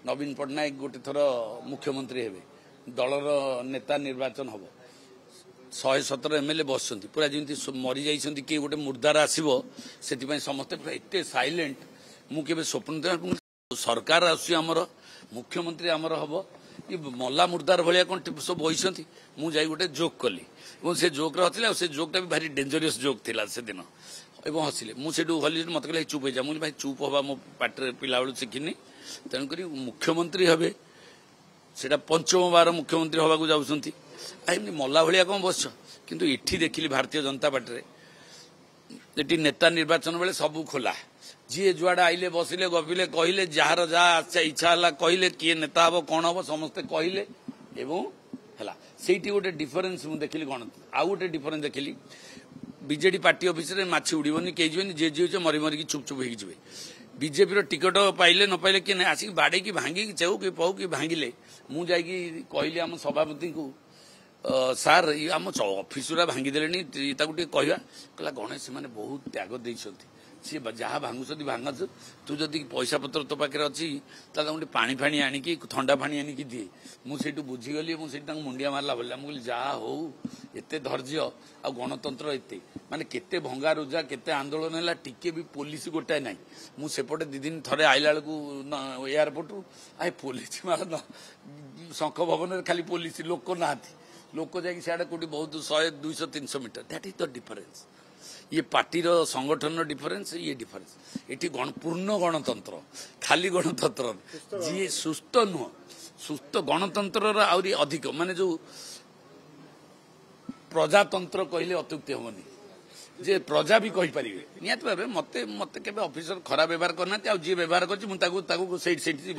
नवीन पट्टनायक गोटे थर मुख्यमंत्री हेबे दलर नेता निर्वाचन हम 117 एमएलए बस पूरा जमी मरी जाइए किए गोटे मुर्दार आसो से समस्ते एत साइलेंट मुझे स्वप्न सरकार आमर मुख्यमंत्री आमर हम ये मल्ला मुर्दार भाया कौन सब बही मुझे गोटे जोक कली और से जोक हसिले से जोकटा भी भारी डेंजरियस जोक थिला से दिन एवं हसिले मुझे हल मत कहले चुप हो जा मुझे भाई चुप हवा मो पाटे पिला बेलू शिखिनी तेणुक मुख्यमंत्री हे से पंचम बार मुख्यमंत्री हवा को जाऊँगी एमती मल्ला भाया कौन बस किंतु इठी देखिली भारतीय जनता पार्टी ये नेता निर्वाचन बेले सबू खोला जी जुआड़े आइले बसिले गपिले कहले जार जहाँ इच्छा है कहले किए नेता हम कौन हम समस्ते कहले है से गोटे डिफरेन्स मुझे देखिली कौन आउ गोटे डिफरेन्स देखिली बीजेडी पार्टी ऑफिस में माछी उड़बनी कई जीवन जे जी मरी मरिकी चुप चुप हो बीजेपी टिकट पाइले न पाइले किए आसिक बाड़े की भांगी चेऊ कि पौ कि भांगिले मुझे कहली आम सभापति को सार आम ऑफिस भांगीदे कहला गणेश से बहुत त्याग देते सी जहाँ भांगुंट भांगु तू जदि पैसा पत्र तो पाखे अच्छी गोटे पानी फाणी आणिकी ठंडा फाणी आणिकी दिए मुझे बुझीगली मुझे मुंडिया मारला बोला मुझे जहाँ हो एत धैर्य आ गणतंत्र एत माने केते भंगा रुजा केते आंदोलन है टिके भी पुलिस गोटाए ना मुझेपटे 2 दिन थे आइला बेलू एयरपोर्ट आए पुलिस मार शंख भवन खाली पुलिस लोक ना लोक जाए कौटी बहुत 100 200 300 metre that is the difference ये पार्टी संगठन डिफरेन्स ये डिफरेन्स ये पूर्ण गणतंत्र खाली गणतंत्र जी सुस्थ नुह सुस्थ गणतंत्र आहरी अधिक माने जो प्रजातंत्र कहले अत्युक्ति हेनी जे प्रजा भी कहीपर निहत भाव मत मत के ऑफिसर खराब व्यवहार करना जी व्यवहार कर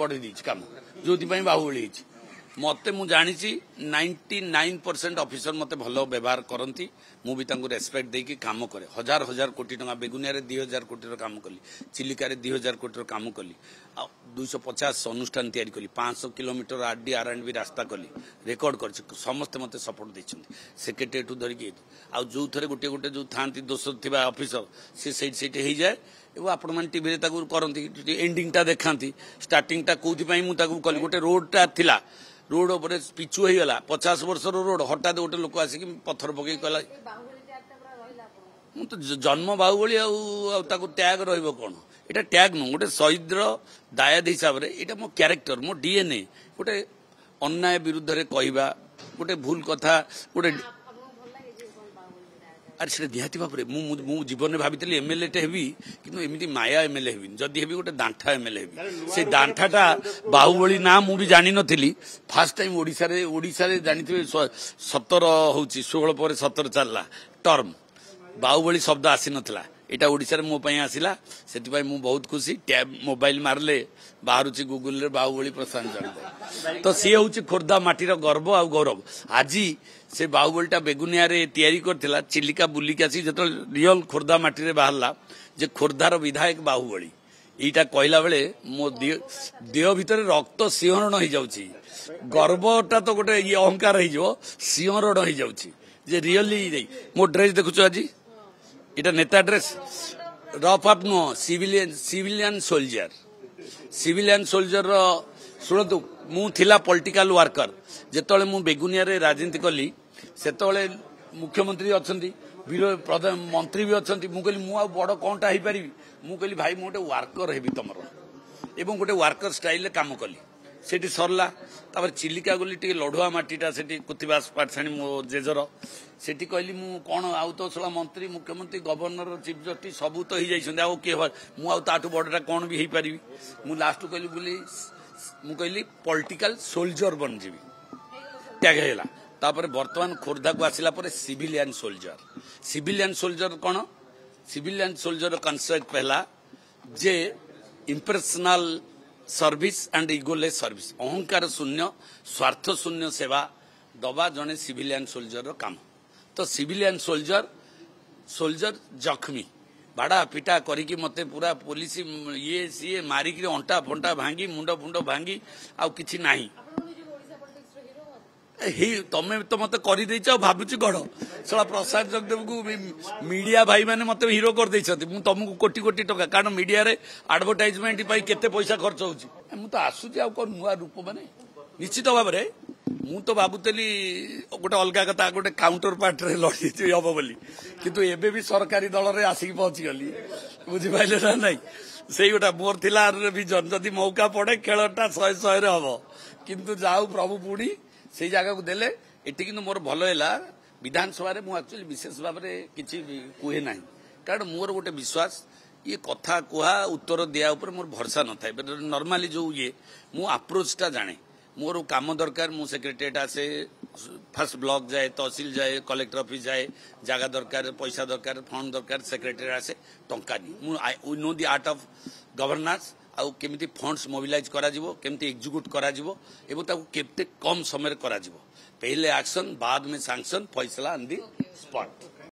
बढ़े दी कम जो बाहुबली मत मु जानी 99% ऑफिसर मत भल व्यवहार करती मु भी रेस्पेक्ट देकी काम करे हजार हजार कोटी टंका बेगुनिया 2000 कोटी काम कली चिलिका 2000 कोटी काम कली 250 अनुष्ठान तैयारी कली 500 किलोमीटर आरडी आर&बी रास्ता कली रेकर्ड कर समस्ते मत सपोर्ट देते सेक्रेटेरिएट धरिकी आउ जो थे गोटे गोटे जो था दोष थी ऑफिसर सी हो जाए एवं आपण मैंने टीवी करती एंडिंगटा देखा स्टार्टिंगटा कौन मुझे कली गोटे रोडटा थिला रोड उपर पिचु हो गला 50 वर्ष रोड हठात गोटे लोक आसिक पत्थर पकई कहला तो जन्म बाहुबली टैग रही कौन यहाँ टैग नुह गोटे शहीद दायाद हिसाब से यहाँ मो क्यारेक्टर मो डीएनए गोटे अन्याय विरुद्ध में कहवा गोटे भूल कथा गोटे अरे से निहाती भाव में जीवन में भाई एमएलए टे हेबी कि एमती माया एमएलए हेबी जदि हेबी गोटे दांठा एमएलए हेबी से दांठाटा बाहुबली ना मु भी जानी नथिली फास्ट टाइम ओडिशा रे जानी 17 होची 16 पर 17 चलला टर्म बाहुबली शब्द आसी नथला एटा ओडिशा रे मो पई आसिला सेति पई मु बहुत खुशी टैब मोबाइल मारले बाहरुची गूगल रे बाहुबली प्रशांत जान तो सी होची खोर्धा माटीर गर्व आ गौरव आजी से बाहुबलीटा बेगुनिया रे तैयारी करथिला चिलिका बुलिका सी जतो रियल खोर्धा माटी रे बाहरला जे खोर्धार विधायक बाहुबली एटा कहला बेले मो देह भितर रक्त सिंहरण हो जाउची गर्वटा तो गोटे ये अहंकार हो जाओ सिंहरण हो जाउची जे रियली मो ड्रेस देखुछ आजी इटा नेता ड्रेस रफ अप नुह सिविलियन सोल्जर शुणु मु थिला पॉलिटिकल वर्कर जेतले मु बेगुनिया रे राजनीति कली सेतले मुख्यमंत्री अच्छी प्रधानमंत्री भी अच्छा मुझे मु बड़ कौनटा हो पारि मु कहली भाई मु गोटे वर्कर हेबी तुमर एवं गोटे वर्कर स्टाइल काम कली सेठी सरला तापर चिलिका गली टे लढ़ुआ माटीटा सेठी कुतिबास पाठशाणी मो जेजर सेठी कहली मु कौन आउ तो सला मंत्री मुख्यमंत्री गवर्नर चीफ जस्टिस सबू तो हो जाइए किए मुझे बड़टा कौन भी हो पारि मु लास्ट कहली बोली मु कहली पॉलिटिकल सोल्जर बन जी टैग है तापर बर्तमान खोर्धा को आसिला पर सिविलियन सोल्जर कौन सिविलियन सोल्जर कन्सेप्ट पहला जे इम्प्रेशनल सर्विस एंड इगोलेस सर्विस अहंकार शून्य स्वार्थ शून्य सेवा दबा जने सिविलियन सोल्जर काम तो सिविलियन सोल्जर जख्मी बाड़ा पिटा करिकी मते पूरा पुलिस ये सी मारिकी अंटा फंटा भांगी मुंड फुंड भांगी आउ किछि नाही ତମେ ତ ମତେ କରିଦେଇଛ ଆଉ ଭାବୁଛି କଣ ଶଳା ପ୍ରସାଦ ଜଗଦେବକୁ ମିଡିଆ ଭାଇ ମାନେ ମତେ ହିରୋ କରିଦେଇଛନ୍ତି ମୁଁ ତମକୁ କୋଟି କୋଟି ଟଙ୍କା କାରଣ ମିଡିଆରେ ଆଡଭର୍ଟାଇଜମେଣ୍ଟ ପାଇଁ କେତେ ପଇସା ଖର୍ଚ୍ଚ ହଉଛି ମୁଁ ତ ଆସୁଛି ଆଉ କଣ ନୂଆ ରୂପ ମାନେ ନିଶ୍ଚିତ ଭାବରେ ମୁଁ ତ ଭାବୁଥିଲି ଗୋଟେ ଅଲଗା କଥା ଗୋଟେ କାଉଣ୍ଟର ପାର୍ଟରେ ଲଢିଛି ହବ ବୋଲି କିନ୍ତୁ ଏବେ ବି ସରକାରୀ ଦଳରେ ଆସିକି ପହଞ୍ଚିଗଲି ବୁଝିପାରିଲେ ନା ନାଇଁ ସେଇ ଗୋଟା ମୋର ଥିଲା ଭିଜନ ଯଦି ମୌକା ପଡେ ଖେଳଟା 100-100ରେ ହବ କିନ୍ତୁ ଯାଉ ପ୍ରଭୁ ପୁଣି ସେଇ ଜାଗାକୁ ଦେଲେ ଏଠି କିନ୍ତୁ ମୋର ଭଲ ହେଲା ବିଧାନସଭାରେ ମୁଁ ଆକ୍ଚୁଆଲି ବିଶେଷ ଭାବରେ କିଛି କୁହେ ନାହିଁ କାରଣ ମୋର ଗୋଟେ ବିଶ୍ୱାସ ଇଏ କଥା କୁହା ଉତ୍ତର ଦିଆ ଉପରେ ମୋର ଭରସା ନଥାଏ ନର୍ମାଲି ଯୋଉ ମୁଁ ଆପ୍ରୋଚଟା ଜାଣେ ମୋର କାମ ଦରକାର ମୁଁ ସେକ୍ରେଟେରିଏଟ୍ ଆସେ ଫାର୍ଷ୍ଟ ବ୍ଲକ ଯାଏ ତହସିଲ ଯାଏ କଲେକ୍ଟର ଅଫିସ ଯାଏ ଜାଗା ଦରକାର ପଇସା ଦରକାର ଫଣ୍ଡ ଦରକାର ସେକ୍ରେଟେରିଏଟ୍ ଆସେ ଟଙ୍କା ନିଏ ମୁଁ we no the art of governance ଆଉ କେମିତି ଫଣ୍ଡସ୍ ମୋବିଲାଇଜ କରାଯିବ କେମିତି ଏକ୍ଜିକ୍ୟୁଟ କରାଯିବ ଏବଂ ତାକୁ କେତେ କମ୍ ସମୟରେ କରାଯିବ ପହିଲେ ଆକ୍ସନ बाद में सैंक्शन फैसला ऑन दी स्पॉट।